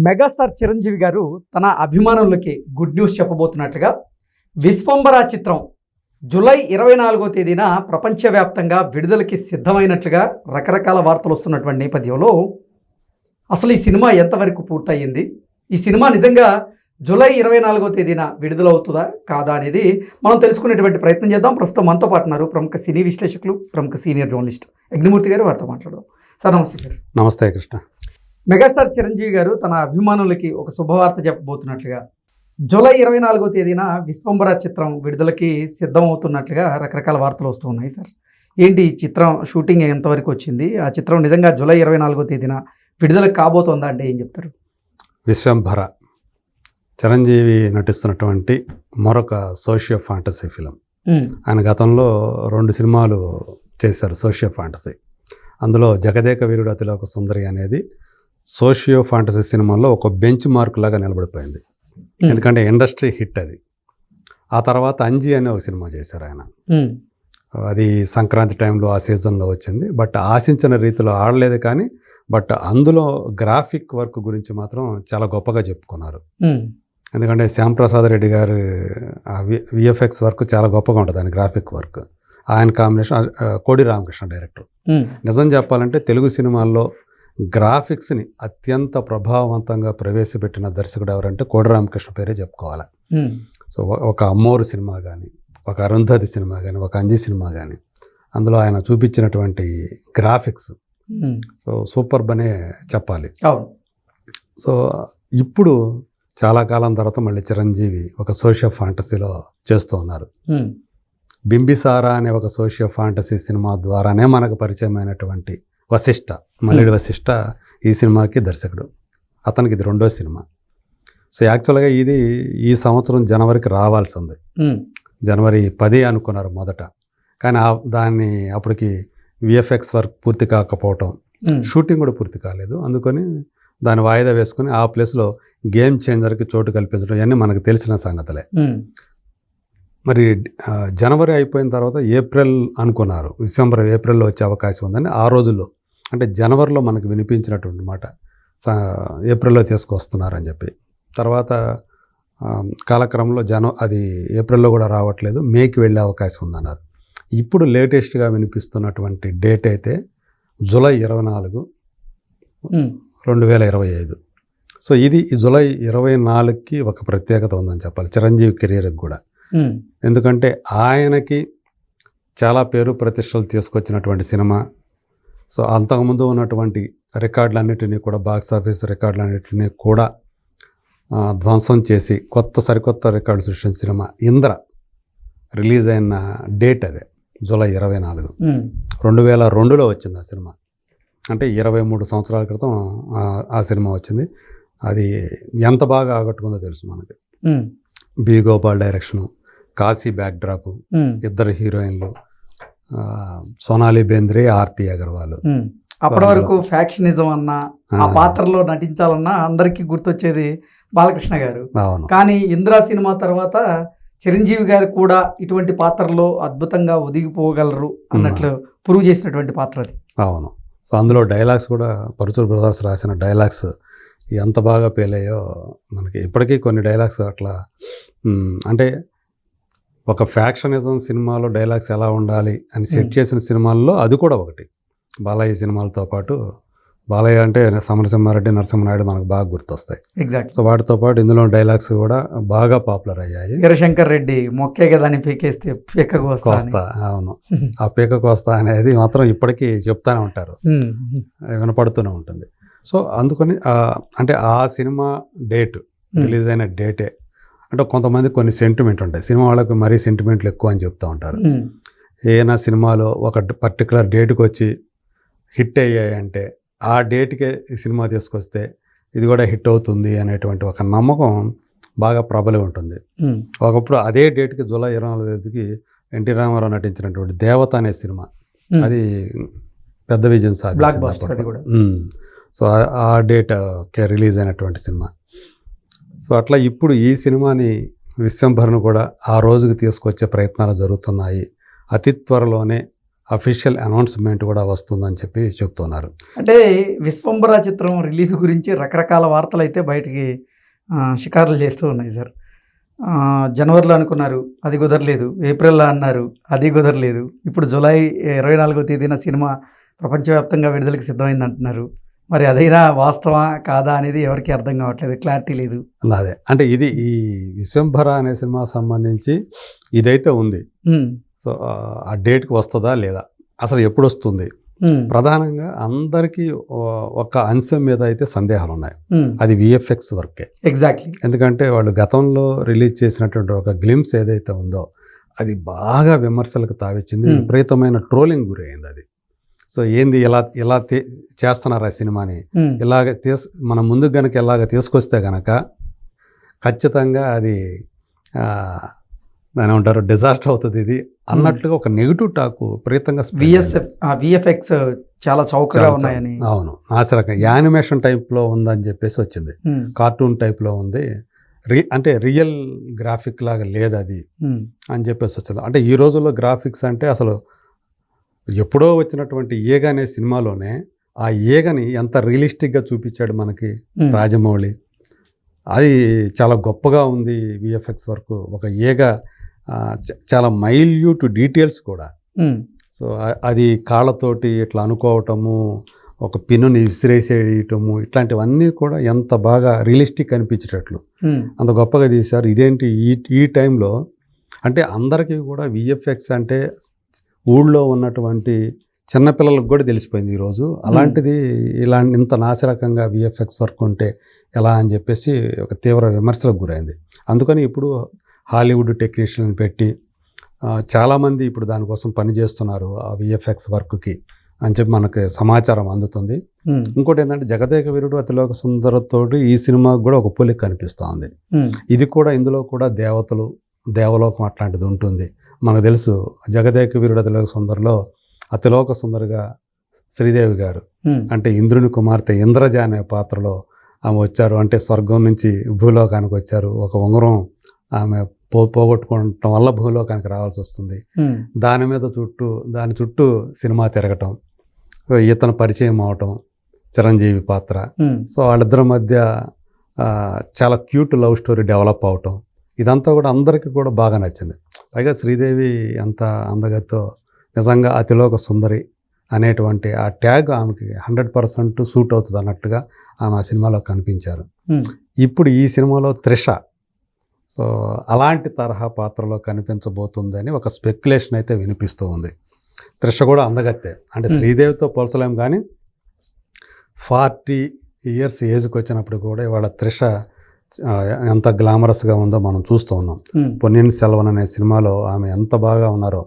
Megastar Chiranjeevi గారు తన అభిమానులకి గుడ్ న్యూస్ చెప్పబోతున్నట్లుగా విశ్వంబర చిత్రం జూలై 24వ తేదీన ప్రపంచవ్యాప్తంగా విడుదలకి సిద్ధమైనట్లుగా రకరకాల వార్తలు వస్తున్నటువంటి నేపథ్యంలో అసలు ఈ సినిమా ఎంతవరకు పూర్తయింది, ఈ సినిమా నిజంగా జూలై 24వ తేదీన విడుదలవుతుందా కాదా అనేది మనం తెలుసుకునేటువంటి ప్రయత్నం చేద్దాం. ప్రస్తుతం మనతో పాటు ఉన్నారు ప్రముఖ సినీ విశ్లేషకులు, ప్రముఖ సీనియర్ జర్నలిస్ట్ యజ్ఞమూర్తి గారు. వారితో మాట్లాడదాం. సార్ నమస్తే. సార్ నమస్తే కృష్ణ. మెగాస్టార్ చిరంజీవి గారు తన అభిమానులకి ఒక శుభవార్త చెప్పబోతున్నట్లుగా జూలై 24వ తేదీన విశ్వంబర చిత్రం విడుదలకి సిద్ధమవుతున్నట్లుగా రకరకాల వార్తలు వస్తూ ఉన్నాయి. సార్ ఏంటి ఈ చిత్రం షూటింగ్ ఎంతవరకు వచ్చింది, ఆ చిత్రం నిజంగా జూలై 24వ తేదీన విడుదల కాబోతోందా అంటే ఏం చెప్తారు? విశ్వంబర చిరంజీవి నటిస్తున్నటువంటి మరొక సోషియో ఫాంటసీ ఫిలిం. ఆయన గతంలో 2 సినిమాలు చేశారు సోషియో ఫాంటసీ. అందులో జగదేక వీరుడు అతిలోక సుందరి అనేది సోషియో ఫాంటసీ సినిమాల్లో ఒక బెంచ్ మార్క్ లాగా నిలబడిపోయింది, ఎందుకంటే ఇండస్ట్రీ హిట్ అది. ఆ తర్వాత అంజీ అనే ఒక సినిమా చేశారు ఆయన. అది సంక్రాంతి టైంలో ఆ సీజన్లో వచ్చింది. బట్ ఆశించిన రీతిలో ఆడలేదు, కానీ బట్ అందులో గ్రాఫిక్ వర్క్ గురించి మాత్రం చాలా గొప్పగా చెప్పుకున్నారు. ఎందుకంటే శ్యాంప్రసాద్ రెడ్డి గారు విఎఫ్ఎక్స్ వర్క్ చాలా గొప్పగా ఉంటుంది, ఆయన గ్రాఫిక్ వర్క్. ఆయన కాంబినేషన్ కోడి రామకృష్ణ డైరెక్టర్. నిజం చెప్పాలంటే తెలుగు సినిమాల్లో గ్రాఫిక్స్ని అత్యంత ప్రభావవంతంగా ప్రవేశపెట్టిన దర్శకుడు ఎవరంటే కోడి రామకృష్ణ పేరే చెప్పుకోవాలి. సో ఒక అమ్మోరు సినిమా కానీ, ఒక అరుంధతి సినిమా కానీ, ఒక అంజీ సినిమా కానీ, అందులో ఆయన చూపించినటువంటి గ్రాఫిక్స్ సో సూపర్ అనే చెప్పాలి. సో ఇప్పుడు చాలా కాలం తర్వాత మళ్ళీ చిరంజీవి ఒక సోషియో ఫాంటసీలో చేస్తూ ఉన్నారు. బింబిసారా అనే ఒక సోషియో ఫాంటసీ సినిమా ద్వారానే మనకు పరిచయమైనటువంటి వశిష్ఠ, మల్లెడి వశిష్ఠ ఈ సినిమాకి దర్శకుడు. అతనికి ఇది 2వ సినిమా. సో యాక్చువల్గా ఇది ఈ సంవత్సరం జనవరికి రావాల్సింది. జనవరి 10 అనుకున్నారు మొదట, కానీ దాన్ని అప్పటికి విఎఫ్ఎక్స్ వర్క్ పూర్తి కాకపోవటం, షూటింగ్ కూడా పూర్తి కాలేదు. అందుకని దాన్ని వాయిదా వేసుకుని ఆ ప్లేస్లో గేమ్ చేంజర్కి చోటు కల్పించడం ఇవన్నీ మనకు తెలిసిన సంగతులే. మరి జనవరి అయిపోయిన తర్వాత ఏప్రిల్ అనుకున్నారు, విశ్వంబర ఏప్రిల్లో వచ్చే అవకాశం ఉందని. ఆ రోజుల్లో అంటే జనవరిలో మనకు వినిపించినటువంటి మాట ఏప్రిల్లో తీసుకొస్తున్నారని చెప్పి. తర్వాత కాలక్రమంలో అది ఏప్రిల్లో కూడా రావట్లేదు, మేకి వెళ్ళే అవకాశం ఉందన్నారు. ఇప్పుడు లేటెస్ట్గా వినిపిస్తున్నటువంటి డేట్ అయితే జూలై 24, 2025. సో ఇది జూలై 24కి ఒక ప్రత్యేకత ఉందని చెప్పాలి చిరంజీవి కెరీర్కి కూడా. ఎందుకంటే ఆయనకి చాలా పేరు ప్రతిష్టలు తీసుకొచ్చినటువంటి సినిమా. సో అంతకుముందు ఉన్నటువంటి రికార్డులన్నిటినీ కూడా, బాక్స్ ఆఫీస్ రికార్డులన్నిటినీ కూడా ధ్వంసం చేసి సరికొత్త రికార్డు సృష్టించిన సినిమా ఇంద్ర రిలీజ్ అయిన డేట్ అదే జూలై 24, 2002లో వచ్చింది ఆ సినిమా. అంటే 23 సంవత్సరాల క్రితం ఆ సినిమా వచ్చింది. అది ఎంత బాగా ఆకట్టుకుందో తెలుసు మనకి. B Gopal direction, Kashi backdrop, 2 హీరోయిన్లు, సోనాలి బేంద్రే, ఆర్తి అగర్వాల్. అప్పటి వరకు ఫ్యాక్షనిజం అన్నా, ఆ పాత్రలో నటించాలన్నా అందరికీ గుర్తొచ్చేది బాలకృష్ణ గారు. కానీ ఇంద్రా సినిమా తర్వాత చిరంజీవి గారు కూడా ఇటువంటి పాత్రలో అద్భుతంగా ఒదిగిపోగలరు అన్నట్లు ప్రూవ్ చేసినటువంటి పాత్ర అది. అవును. సో అందులో డైలాగ్స్ కూడా పరుచూరు బ్రదర్స్ రాసిన డైలాగ్స్ ఎంత బాగా పేలయ్యో మనకి. ఇప్పటికీ కొన్ని డైలాగ్స్ అట్లా అంటే ఒక ఫ్యాక్షనిజం సినిమాలో డైలాగ్స్ ఎలా ఉండాలి అని సెట్ చేసిన సినిమాల్లో అది కూడా ఒకటి. బాలయ్య సినిమాలతో పాటు, బాలయ్య అంటే సమరసింహారెడ్డి, నరసింహనాయుడు మనకు బాగా గుర్తొస్తాయి. ఎగ్జాక్ట్. సో వాటితో పాటు ఇందులో డైలాగ్స్ కూడా బాగా పాపులర్ అయ్యాయి. వీరశంకర్ రెడ్డి మొక్కే కదా అని పీకేస్తే పీకకు వస్తా. అవును, ఆ పీకకు వస్తా అనేది మాత్రం ఇప్పటికీ చెప్తానే ఉంటారు, వినపడుతూనే ఉంటుంది. సో అందుకని అంటే ఆ సినిమా డేట్ రిలీజ్ అయిన డేటే అంటే కొంతమంది కొన్ని సెంటిమెంట్ ఉంటాయి, సినిమా వాళ్ళకి మరీ సెంటిమెంట్లు ఎక్కువ అని చెప్తూ ఉంటారు. ఏదైనా సినిమాలో ఒక పర్టికులర్ డేట్కి వచ్చి హిట్ అయ్యాయంటే ఆ డేట్కే ఈ సినిమా తీసుకొస్తే ఇది కూడా హిట్ అవుతుంది అనేటువంటి ఒక నమ్మకం బాగా ప్రబలి ఉంటుంది. ఒకప్పుడు అదే డేట్కి జూలై 24కి ఎన్టీ రామారావు నటించినటువంటి దేవత అనే సినిమా, అది పెద్ద విజయం సాధించింది. సో ఆ డేట్కి రిలీజ్ అయినటువంటి సినిమా. సో అట్లా ఇప్పుడు ఈ సినిమాని విశ్వంబరను కూడా ఆ రోజుకి తీసుకొచ్చే ప్రయత్నాలు జరుగుతున్నాయి. అతి త్వరలోనే అఫీషియల్ అనౌన్స్మెంట్ కూడా వస్తుందని చెప్పి చెప్తున్నారు. అంటే విశ్వంబర చిత్రం రిలీజ్ గురించి రకరకాల వార్తలు అయితే బయటికి షికారులు చేస్తూ ఉన్నాయి సార్. జనవరిలో అనుకున్నారు, అది కుదరలేదు. ఏప్రిల్లో అన్నారు, అది కుదరలేదు. ఇప్పుడు జూలై 24వ తేదీన సినిమా ప్రపంచవ్యాప్తంగా విడుదలకు సిద్ధమైంది అంటున్నారు. మరి అదైనా వాస్తవా కాదా అనేది ఎవరికి అర్థం కావట్లేదు, క్లారిటీ లేదు. అదే అంటే ఇది ఈ విశ్వంభర అనే సినిమా సంబంధించి ఇదైతే ఉంది. సో ఆ డేట్కి వస్తుందా లేదా, అసలు ఎప్పుడు వస్తుంది, ప్రధానంగా అందరికీ ఒక అంశం మీద అయితే సందేహాలు ఉన్నాయి. అది విఎఫ్ఎక్స్ వర్కే. ఎగ్జాక్ట్లీ. ఎందుకంటే వాళ్ళు గతంలో రిలీజ్ చేసినటువంటి ఒక గ్లిమ్స్ ఏదైతే ఉందో అది బాగా విమర్శలకు తావిచ్చింది, విపరీతమైన ట్రోలింగ్ గురైంది అది. సో ఏంది ఇలా చేస్తున్నారు ఆ సినిమాని, ఇలాగ మనం ముందుకు గనక ఇలాగ తీసుకొస్తే గనక ఖచ్చితంగా అది దాని ఏమంటారు డిజాస్టర్ అవుతుంది ఇది అన్నట్లుగా ఒక నెగిటివ్ టాక్ విపరీతంగా విఎఫ్ఎక్స్ చాలా చౌకగా ఉన్నాయని. అవును, నాశరకం యానిమేషన్ టైప్లో ఉందని చెప్పేసి వచ్చింది, కార్టూన్ టైప్లో ఉంది, అంటే రియల్ గ్రాఫిక్ లాగా లేదు అది అని చెప్పేసి వచ్చింది. అంటే ఈ రోజుల్లో గ్రాఫిక్స్ అంటే అసలు ఎప్పుడో వచ్చినటువంటి ఈగ అనే సినిమాలోనే ఆ ఈగని ఎంత రియలిస్టిక్గా చూపించాడు మనకి రాజమౌళి. అది చాలా గొప్పగా ఉంది విఎఫ్ఎక్స్ వర్క్. ఒక ఈగ చాలా మైల్యూట్ డీటెయిల్స్ కూడా. సో అది కాళ్ళతోటి ఇట్లా అనుకోవటము, ఒక పిన్నుని విసిరేసేయటము, ఇట్లాంటివన్నీ కూడా ఎంత బాగా రియలిస్టిక్ అనిపించేటట్లు అంత గొప్పగా తీశారు. ఇదేంటి ఈ టైంలో అంటే అందరికీ కూడా విఎఫ్ఎక్స్ అంటే ఊళ్ళో ఉన్నటువంటి చిన్నపిల్లలకు కూడా తెలిసిపోయింది ఈరోజు. అలాంటిది ఇంత నాసిరకంగా విఎఫ్ఎక్స్ వర్క్ ఉంటే ఎలా అని చెప్పేసి ఒక తీవ్ర విమర్శలకు గురైంది. అందుకని ఇప్పుడు హాలీవుడ్ టెక్నీషియన్ పెట్టి చాలామంది ఇప్పుడు దానికోసం పనిచేస్తున్నారు ఆ విఎఫ్ఎక్స్ వర్క్కి అని చెప్పి మనకి సమాచారం అందుతుంది. ఇంకోటి ఏంటంటే జగదేక వీరుడు అతిలోక సుందరతోటి ఈ సినిమాకి కూడా ఒక పోలిక కనిపిస్తూ ఉంది. ఇది కూడా ఇందులో కూడా దేవలోకం అట్లాంటిది ఉంటుంది. మనకు తెలుసు జగదేక వీరుడు అతిలోక సుందరిలో అతిలోక సుందరిగా శ్రీదేవి గారు అంటే ఇంద్రుని కుమార్తె ఇంద్రజ అనే పాత్రలో ఆమె వచ్చారు. అంటే స్వర్గం నుంచి భూలోకానికి వచ్చారు. ఒక ఉంగరం ఆమె పోగొట్టుకోవటం వల్ల భూలోకానికి రావాల్సి వస్తుంది. దాని చుట్టూ సినిమా తిరగటం, ఇతను పరిచయం అవటం, చిరంజీవి పాత్ర. సో వాళ్ళిద్దరి మధ్య చాలా క్యూట్ లవ్ స్టోరీ డెవలప్ అవటం, ఇదంతా కూడా అందరికీ కూడా బాగా నచ్చింది. పైగా శ్రీదేవి ఎంత అందగతో నిజంగా అతిలోక సుందరి అనేటువంటి ఆ ట్యాగ్ ఆమెకి 100% సూట్ అవుతుంది అన్నట్టుగా ఆమె ఆ సినిమాలో కనిపించారు. ఇప్పుడు ఈ సినిమాలో త్రిష సో అలాంటి తరహా పాత్రలో కనిపించబోతుందని ఒక స్పెక్యులేషన్ అయితే వినిపిస్తూ ఉంది. త్రిష కూడా అందగత్తే, అంటే శ్రీదేవితో పోల్చలేం కానీ 40 years ఏజ్కి వచ్చినప్పుడు కూడా ఇవాళ త్రిష ఎంత గ్లామరస్గా ఉందో మనం చూస్తూ ఉన్నాం. పొన్నియిన్ సెల్వన్ అనే సినిమాలో ఆమె ఎంత బాగా ఉన్నారో,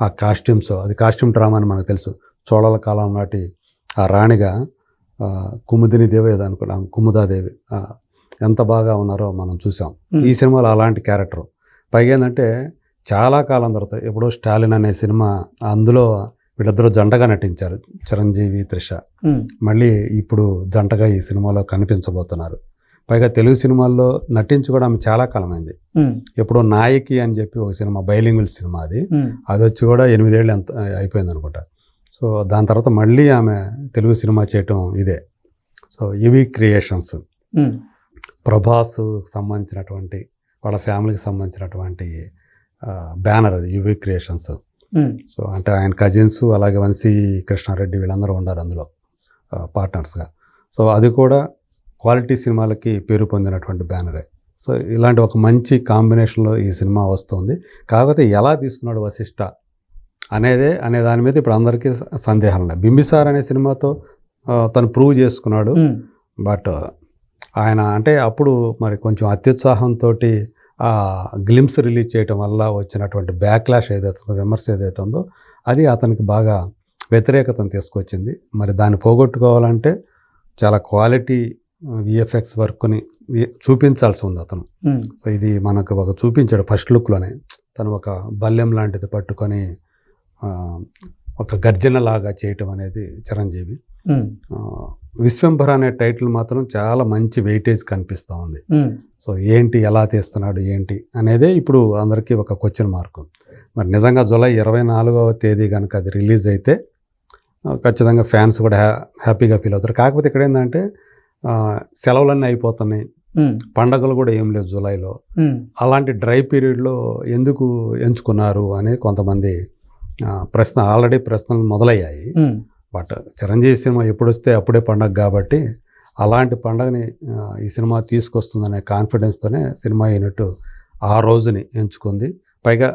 ఆ కాస్ట్యూమ్స్, అది కాస్ట్యూమ్ డ్రామా అని మనకు తెలుసు. చోళల కాలం నాటి ఆ రాణిగా కుముదిని దేవి ఏదో అనుకోండి, కుముదాదేవి ఎంత బాగా ఉన్నారో మనం చూసాం ఈ సినిమాలో. అలాంటి క్యారెక్టర్ పైగా ఏంటంటే చాలా కాలం తర్వాత ఎప్పుడో స్టాలిన్ అనే సినిమా, అందులో వీళ్ళిద్దరూ జంటగా నటించారు, చిరంజీవి త్రిష. మళ్ళీ ఇప్పుడు జంటగా ఈ సినిమాలో కనిపించబోతున్నారు. పైగా తెలుగు సినిమాల్లో నటించి కూడా ఆమె చాలా కాలమైంది. ఎప్పుడో నాయకి అని చెప్పి ఒక సినిమా, బైలింగువల్ సినిమా, అది వచ్చి కూడా 8 ఏళ్ళు ఎంత అయిపోయింది అనుకుంటా. సో దాని తర్వాత మళ్ళీ ఆమె తెలుగు సినిమా చేయటం ఇదే. సో యువి క్రియేషన్స్, ప్రభాస్ సంబంధించినటువంటి వాళ్ళ ఫ్యామిలీకి సంబంధించినటువంటి బ్యానర్ అది యువి క్రియేషన్స్. సో అంటే ఆయన కజిన్స్, అలాగే వంశీ కృష్ణారెడ్డి వీళ్ళందరూ ఉన్నారు అందులో పార్ట్నర్స్గా. సో అది కూడా క్వాలిటీ సినిమాలకి పేరు పొందినటువంటి బ్యానరే. సో ఇలాంటి ఒక మంచి కాంబినేషన్లో ఈ సినిమా వస్తుంది. కాకపోతే ఎలా తీస్తున్నాడు వశిష్ఠ అనే దాని మీద ఇప్పుడు అందరికీ సందేహాలు ఉన్నాయి. బింబిసార్ అనే సినిమాతో తను ప్రూవ్ చేసుకున్నాడు. బట్ ఆయన అంటే అప్పుడు మరి కొంచెం అత్యుత్సాహంతో గ్లిమ్స్ రిలీజ్ చేయటం వల్ల వచ్చినటువంటి బ్యాక్లాష్ ఏదైతుందో, విమర్శ ఏదైతుందో అది అతనికి బాగా వ్యతిరేకతను తీసుకొచ్చింది. మరి దాన్ని పోగొట్టుకోవాలంటే చాలా క్వాలిటీ విఎఫ్ఎక్స్ వర్క్ని చూపించాల్సి ఉంది అతను. సో ఇది మనకు ఒక చూపించాడు ఫస్ట్ లుక్లోనే. తను ఒక బల్లెం లాంటిది పట్టుకొని ఒక గర్జన లాగా చేయటం అనేది చిరంజీవి. విశ్వంభర అనే టైటిల్ మాత్రం చాలా మంచి వెయిటేజ్ కనిపిస్తూ ఉంది. సో ఏంటి, ఎలా తీస్తున్నాడు ఏంటి అనేదే ఇప్పుడు అందరికీ ఒక క్వశ్చన్ మార్క్. మరి నిజంగా జూలై 24వ తేదీ కనుక అది రిలీజ్ అయితే ఖచ్చితంగా ఫ్యాన్స్ కూడా హ్యాపీగా ఫీల్ అవుతారు. కాకపోతే ఇక్కడ ఏంటంటే సెలవులన్నీ అయిపోతున్నాయి, పండగలు కూడా ఏం లేవు జూలైలో. అలాంటి డ్రై పీరియడ్లో ఎందుకు ఎంచుకున్నారు అనే కొంతమంది ఆల్రెడీ ప్రశ్నలు మొదలయ్యాయి. బట్ చిరంజీవి సినిమా ఎప్పుడు వస్తే అప్పుడే పండగ కాబట్టి అలాంటి పండగని ఈ సినిమా తీసుకొస్తుందనే కాన్ఫిడెన్స్తోనే సినిమా అయినట్టు ఆ రోజుని ఎంచుకుంది. పైగా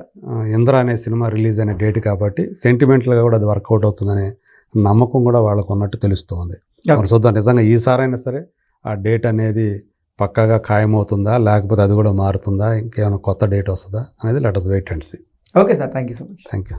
ఇంద్ర అనే సినిమా రిలీజ్ అయిన డేట్ కాబట్టి సెంటిమెంటల్గా కూడా అది వర్కౌట్ అవుతుందనే నమ్మకం కూడా వాళ్ళకు ఉన్నట్టు తెలుస్తుంది. మరి చూద్దాం నిజంగా ఈసారైనా సరే ఆ డేట్ అనేది పక్కాగా ఖాయమవుతుందా, లేకపోతే అది కూడా మారుతుందా, ఇంకేమైనా కొత్త డేట్ వస్తుందా అనేది let us wait and see. Okay sir, thank you so much. Thank you.